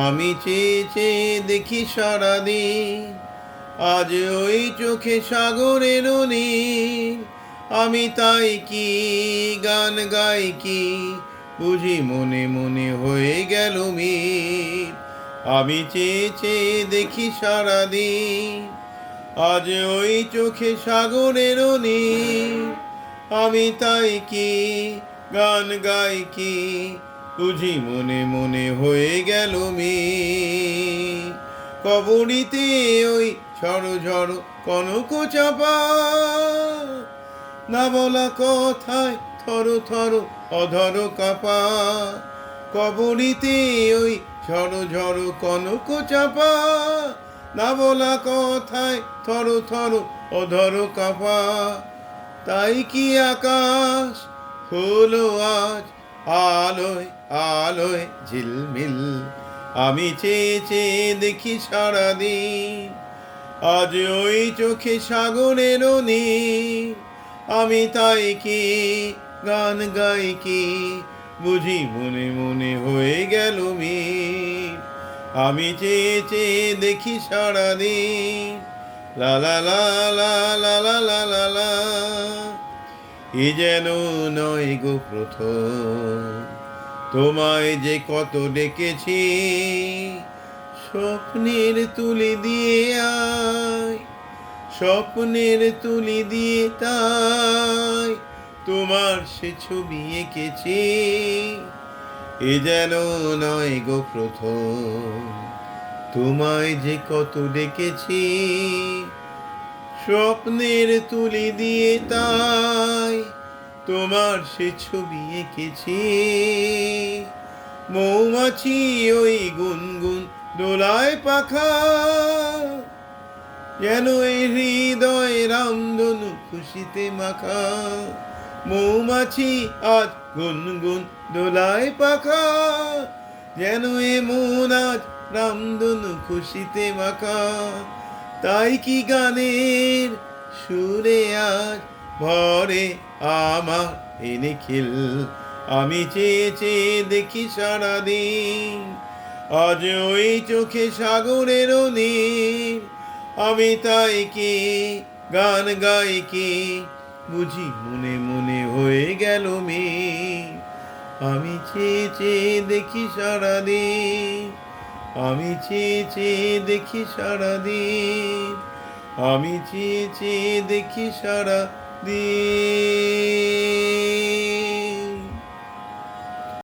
আমি চেয়ে চেয়ে দেখি সারাদিন, আজ ওই চোখে সাগরের নীল। আমি তাই কি গান গাই কি, বুঝি মনে মনে হয়ে গেল মিল। আমি চেয়ে চেয়ে দেখি সারাদিন, আজ ওই চোখে সাগরের নীল। আমি তাই কি গান গাই কি, বুঝি মনে মনে হয়ে গেল মিল। কবরীতে ওই ঝড় ঝড় কনক চাপা, না বলা কথায় থর থর অধর কাপা। কবরীতে ওই ঝড় ঝড় কনক চাপা, না বলা কথায় থর থর অধর কাপা। তাই কি আকাশ হলো আজ আলোয় আলোয় ঝিলমিল। আমি চেয়ে চেয়ে দেখি সারাদিন, আজ ওই চোখে সাগরের নীল। আমি তাই কি গান গাই কি, বুঝি মনে মনে হয়ে গেল মিল। আমি চেয়ে চেয়ে দেখি সারাদিন, লা লা লা লা লা লা লা লা লা। এ যেন নয় গো প্রথম, তোমায় যে কত ডেকেছি। স্বপ্নের তুলি দিয়ে আয়, স্বপ্নের তুলি দিয়ে তাই তোমার সে ছবি এঁকেছি। এ যেন নয় গো প্রথম, তোমায় যে কত ডেকেছি। স্বপ্নের তুলি দিয়ে তাই তোমার সে ছবি এঁকেছি। মৌমাছি ওই গুনগুন দোলায় পাখা, যেন এই হৃদয় রামধনু খুশিতে মাখা। মৌমাছি আজ গুনগুন দোলায় পাখা, যেন এ মন আজ রামধনু খুশিতে মাখা। তাই কি গানের সুরে আজ ভরে আমার এ নিখিল। আমি চেয়ে চেয়ে দেখি সারাদিন, আজ ওই চোখে সাগরের নীল। আমি তাই কি গান গাই কি, বুঝি মনে মনে হয়ে গেল মিল। আমি চেয়ে চেয়ে দেখি সারাদিন, আমি চেয়ে চেয়ে দেখি সারাদিন, আমি চেয়ে চেয়ে দেখি সারাদিন।